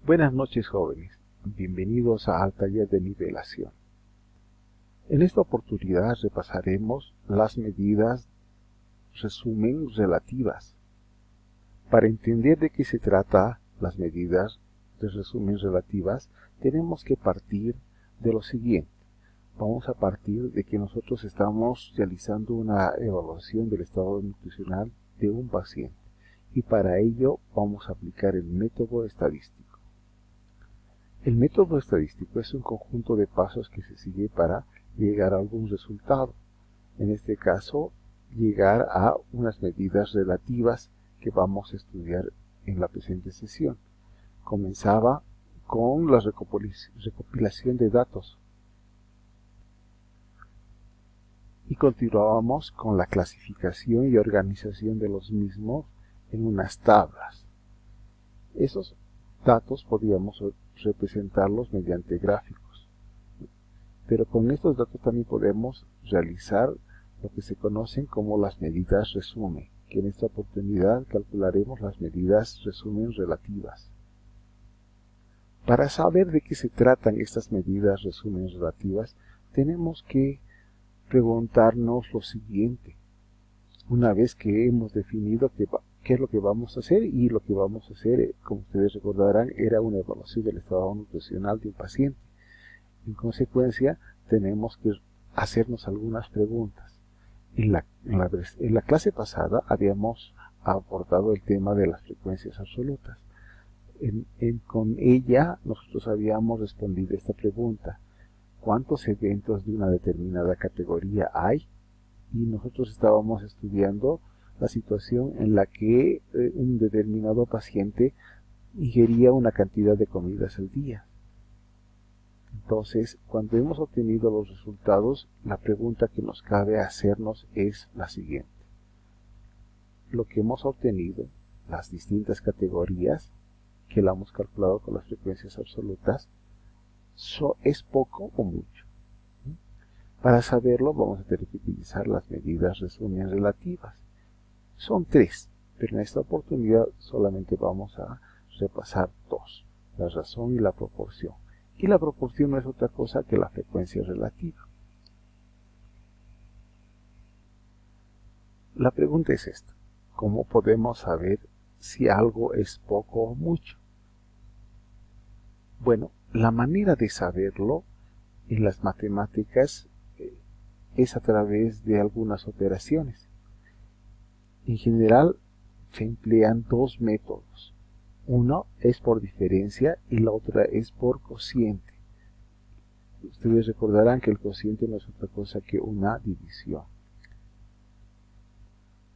Buenas noches, jóvenes. Bienvenidos al taller de nivelación. En esta oportunidad repasaremos las medidas resumen relativas. Para entender de qué se trata las medidas de resumen relativas, tenemos que partir de lo siguiente. Vamos a partir de que nosotros estamos realizando una evaluación del estado nutricional de un paciente y para ello vamos a aplicar el método estadístico. El método estadístico es un conjunto de pasos que se sigue para llegar a algún resultado. En este caso, llegar a unas medidas relativas que vamos a estudiar en la presente sesión. Comenzaba con la recopilación de datos y continuábamos con la clasificación y organización de los mismos en unas tablas. Esos datos podíamos representarlos mediante gráficos, pero con estos datos también podemos realizar lo que se conocen como las medidas resumen, que en esta oportunidad calcularemos las medidas resumen relativas. Para saber de qué se tratan estas medidas resumen relativas, tenemos que preguntarnos lo siguiente. Una vez que hemos definido qué es lo que vamos a hacer, y lo que vamos a hacer, como ustedes recordarán, era una evaluación del estado nutricional de un paciente. En consecuencia, tenemos que hacernos algunas preguntas. En la clase pasada habíamos abordado el tema de las frecuencias absolutas. Con ella nosotros habíamos respondido esta pregunta: ¿cuántos eventos de una determinada categoría hay? Y nosotros estábamos estudiando la situación en la que un determinado paciente ingería una cantidad de comidas al día. Entonces, cuando hemos obtenido los resultados, la pregunta que nos cabe hacernos es la siguiente. Lo que hemos obtenido, las distintas categorías que la hemos calculado con las frecuencias absolutas, ¿es poco o mucho? Para saberlo vamos a tener que utilizar las medidas resumen relativas. Son 3, pero en esta oportunidad solamente vamos a repasar 2, la razón y la proporción. Y la proporción no es otra cosa que la frecuencia relativa. La pregunta es esta: ¿cómo podemos saber si algo es poco o mucho? Bueno, la manera de saberlo en las matemáticas es a través de algunas operaciones. En general se emplean 2 métodos. Uno es por diferencia y la otra es por cociente. Ustedes recordarán que el cociente no es otra cosa que una división.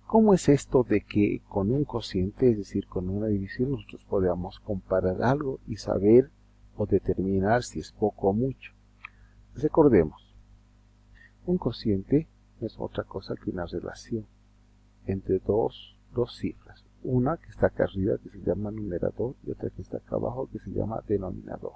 ¿Cómo es esto de que con un cociente, es decir, con una división, nosotros podamos comparar algo y saber o determinar si es poco o mucho? Recordemos, un cociente no es otra cosa que una relación entre dos cifras. Una que está acá arriba, que se llama numerador, y otra que está acá abajo, que se llama denominador.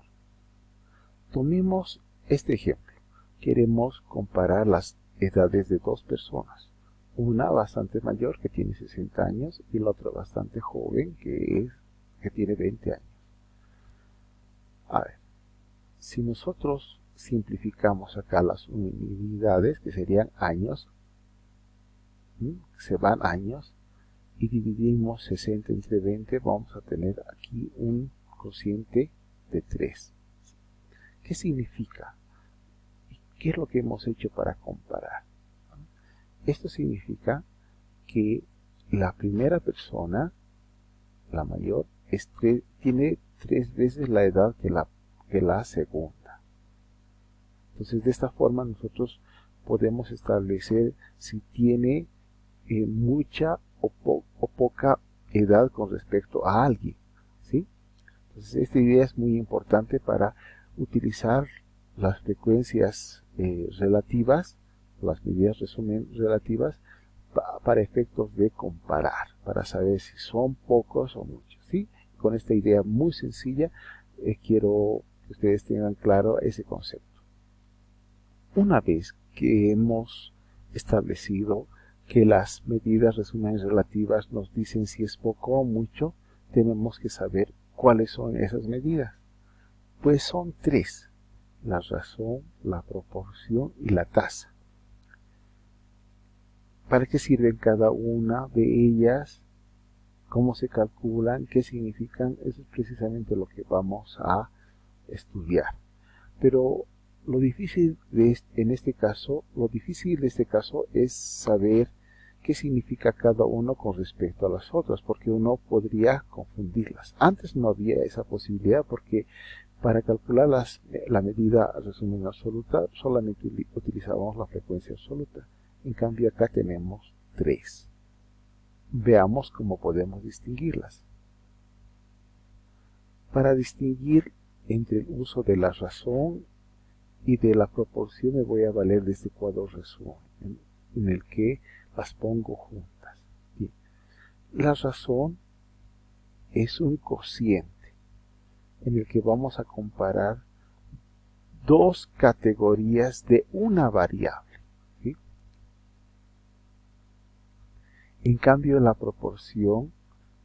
Tomemos este ejemplo. Queremos comparar las edades de 2 personas. Una bastante mayor, que tiene 60 años, y la otra bastante joven, que tiene 20 años. A ver, si nosotros simplificamos acá las unidades, que serían años, se van años, y dividimos 60 entre 20, vamos a tener aquí un cociente de 3. ¿Qué significa? ¿Qué es lo que hemos hecho para comparar? Esto significa que la primera persona, la mayor, tiene 3 veces la edad que la segunda. Entonces, de esta forma nosotros podemos establecer si tiene mucha o poca edad con respecto a alguien, ¿sí? Entonces, esta idea es muy importante para utilizar las frecuencias relativas, las medidas resumen relativas, para efectos de comparar, para saber si son pocos o muchos, ¿sí? Con esta idea muy sencilla, quiero que ustedes tengan claro ese concepto. Una vez que hemos establecido que las medidas resumen relativas nos dicen si es poco o mucho, tenemos que saber ¿Cuáles son esas medidas? Pues son tres: la razón, la proporción y la tasa. ¿Para qué sirven cada una de ellas? ¿Cómo se calculan? ¿Qué significan? Eso es precisamente lo que vamos a estudiar. Pero lo difícil de este caso es saber qué significa cada uno con respecto a las otras, porque uno podría confundirlas. Antes no había esa posibilidad, porque para calcular la medida resumen absoluta solamente utilizábamos la frecuencia absoluta. En cambio acá tenemos tres. Veamos cómo podemos distinguirlas. Para distinguir entre el uso de la razón y de la proporción me voy a valer de este cuadro resumen, en el que las pongo juntas. Bien. La razón es un cociente en el que vamos a comparar dos categorías de una variable. ¿Sí? En cambio, la proporción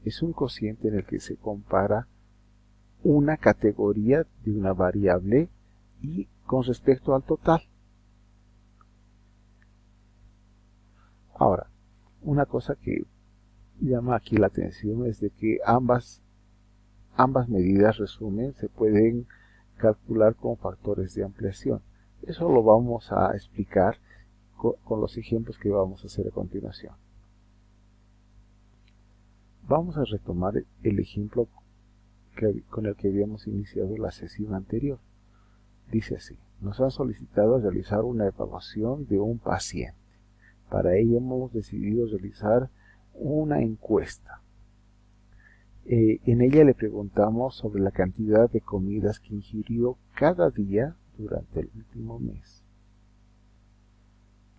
es un cociente en el que se compara una categoría de una variable y con respecto al total. Ahora, una cosa que llama aquí la atención es de que ambas medidas resumen se pueden calcular con factores de ampliación. Eso lo vamos a explicar con los ejemplos que vamos a hacer a continuación. Vamos a retomar el ejemplo con el que habíamos iniciado la sesión anterior. Dice así: nos han solicitado realizar una evaluación de un paciente. Para ello hemos decidido realizar una encuesta. En ella le preguntamos sobre la cantidad de comidas que ingirió cada día durante el último mes.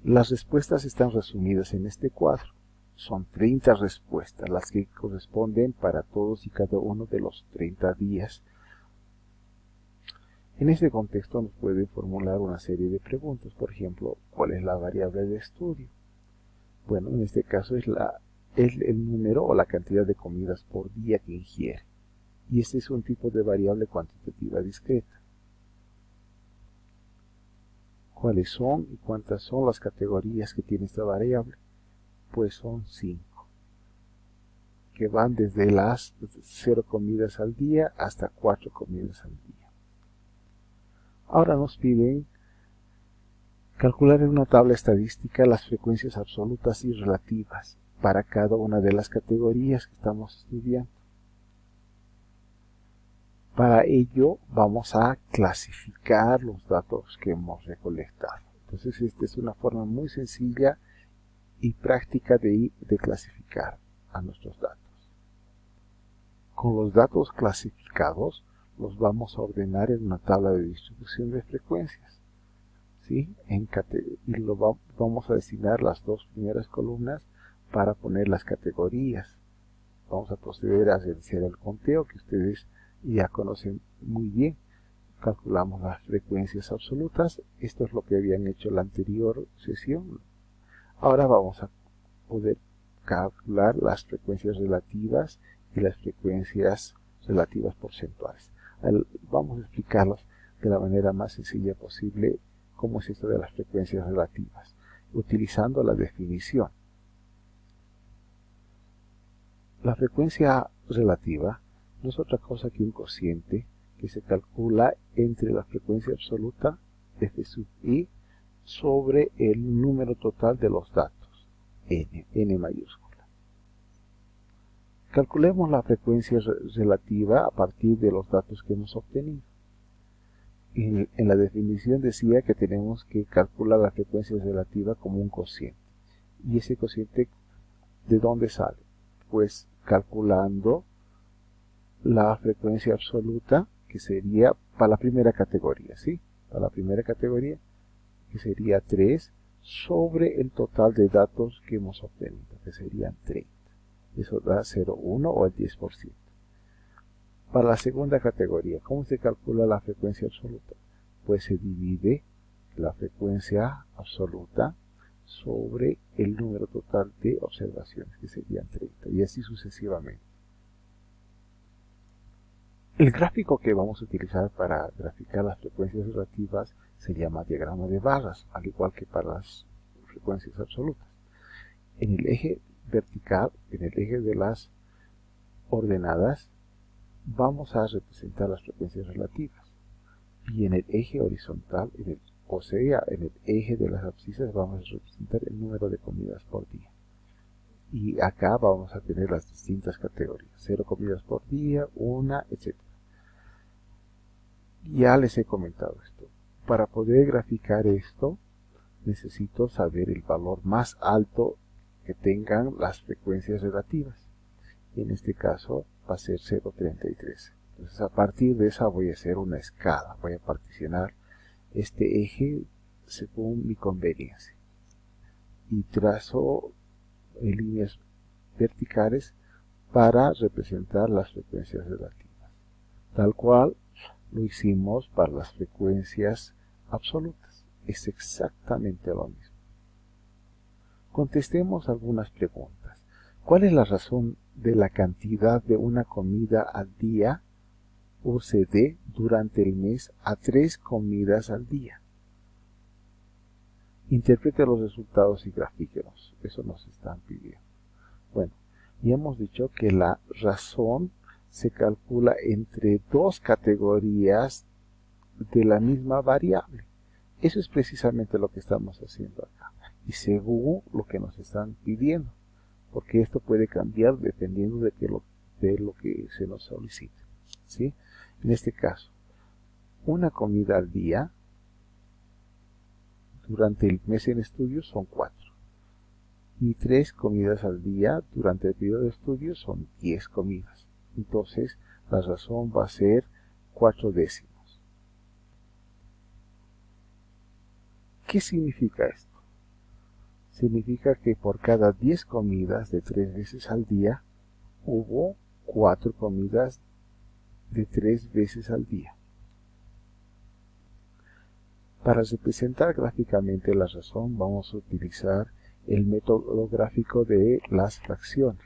Las respuestas están resumidas en este cuadro. Son 30 respuestas, las que corresponden para todos y cada uno de los 30 días. En este contexto nos pueden formular una serie de preguntas. Por ejemplo, ¿cuál es la variable de estudio? Bueno, en este caso es el número o la cantidad de comidas por día que ingiere. Y este es un tipo de variable cuantitativa discreta. ¿Cuáles son y cuántas son las categorías que tiene esta variable? Pues son 5, que van desde las 0 comidas al día hasta 4 comidas al día. Ahora nos piden calcular en una tabla estadística las frecuencias absolutas y relativas para cada una de las categorías que estamos estudiando. Para ello vamos a clasificar los datos que hemos recolectado. Entonces esta es una forma muy sencilla y práctica de clasificar a nuestros datos. Con los datos clasificados los vamos a ordenar en una tabla de distribución de frecuencias. ¿Sí? Y vamos a designar las dos primeras columnas para poner las categorías. Vamos a proceder a realizar el conteo que ustedes ya conocen muy bien. Calculamos las frecuencias absolutas. Esto es lo que habían hecho en la anterior sesión. Ahora vamos a poder calcular las frecuencias relativas y las frecuencias relativas porcentuales. Vamos a explicarlas de la manera más sencilla posible cómo es esto de las frecuencias relativas, utilizando la definición. La frecuencia relativa no es otra cosa que un cociente que se calcula entre la frecuencia absoluta f sub i sobre el número total de los datos, n mayúscula. Calculemos la frecuencia relativa a partir de los datos que hemos obtenido. En la definición decía que tenemos que calcular la frecuencia relativa como un cociente. ¿Y ese cociente de dónde sale? Pues calculando la frecuencia absoluta, que sería para la primera categoría, ¿sí? Para la primera categoría, que sería 3, sobre el total de datos que hemos obtenido, que serían 30. Eso da 0,1 o el 10%. Para la segunda categoría, ¿cómo se calcula la frecuencia absoluta? Pues se divide la frecuencia absoluta sobre el número total de observaciones, que serían 30, y así sucesivamente. El gráfico que vamos a utilizar para graficar las frecuencias relativas se llama diagrama de barras, al igual que para las frecuencias absolutas. En el eje vertical, en el eje de las ordenadas, vamos a representar las frecuencias relativas. Y en el eje horizontal, o sea, en el eje de las abscisas, vamos a representar el número de comidas por día. Y acá vamos a tener las distintas categorías, 0 comidas por día, 1, etc. Ya les he comentado esto. Para poder graficar esto, necesito saber el valor más alto que tengan las frecuencias relativas. Y en este caso va a ser 0,33. Entonces a partir de esa voy a hacer una escala. Voy a particionar este eje según mi conveniencia. Y trazo líneas verticales para representar las frecuencias relativas. Tal cual lo hicimos para las frecuencias absolutas. Es exactamente lo mismo. Contestemos algunas preguntas. ¿Cuál es la razón de la cantidad de una comida al día, UCD, durante el mes a 3 comidas al día? Interprete los resultados y grafíquelos. Eso nos están pidiendo. Bueno, ya hemos dicho que la razón se calcula entre dos categorías de la misma variable. Eso es precisamente lo que estamos haciendo acá. Y según lo que nos están pidiendo. Porque esto puede cambiar dependiendo de lo que se nos solicite. ¿Sí? En este caso, una comida al día durante el mes en estudio son 4. Y 3 comidas al día durante el periodo de estudio son 10 comidas. Entonces, la razón va a ser 4 décimos. ¿Qué significa esto? Significa que por cada 10 comidas de 3 veces al día, hubo 4 comidas de 3 veces al día. Para representar gráficamente la razón, vamos a utilizar el método gráfico de las fracciones.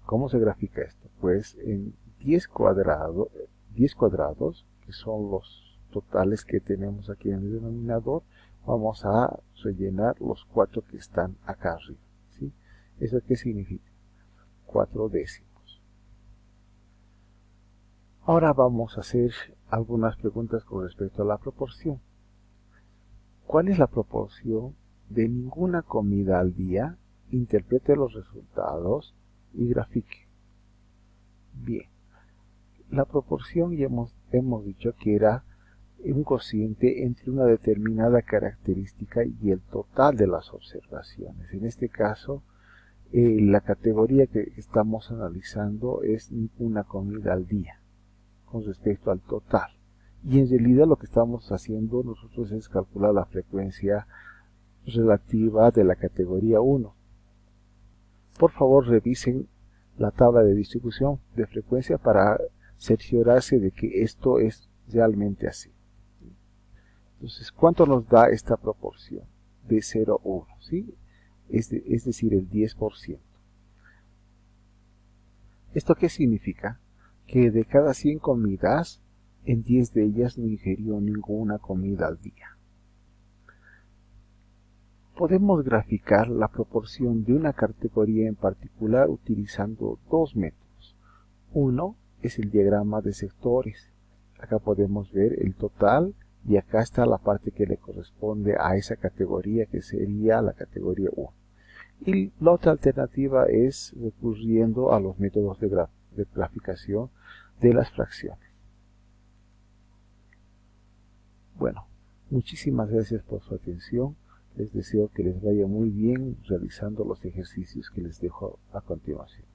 ¿Cómo se grafica esto? Pues en 10 cuadrados, que son los totales que tenemos aquí en el denominador, vamos a rellenar los 4 que están acá arriba. ¿Sí? ¿Eso qué significa? 4 décimos. Ahora vamos a hacer algunas preguntas con respecto a la proporción. ¿Cuál es la proporción de ninguna comida al día? Interprete los resultados y grafique. Bien, la proporción ya hemos dicho que era un cociente entre una determinada característica y el total de las observaciones. En este caso, la categoría que estamos analizando es ninguna comida al día con respecto al total. Y en realidad lo que estamos haciendo nosotros es calcular la frecuencia relativa de la categoría 1. Por favor, revisen la tabla de distribución de frecuencia para cerciorarse de que esto es realmente así. Entonces, ¿cuánto nos da esta proporción? De 0 a 1, ¿sí? Es decir, el 10%. ¿Esto qué significa? Que de cada 100 comidas, en 10 de ellas no ingirió ninguna comida al día. Podemos graficar la proporción de una categoría en particular utilizando dos métodos. Uno es el diagrama de sectores. Acá podemos ver el total y acá está la parte que le corresponde a esa categoría, que sería la categoría 1. Y la otra alternativa es recurriendo a los métodos de graficación de las fracciones. Bueno, muchísimas gracias por su atención. Les deseo que les vaya muy bien realizando los ejercicios que les dejo a continuación.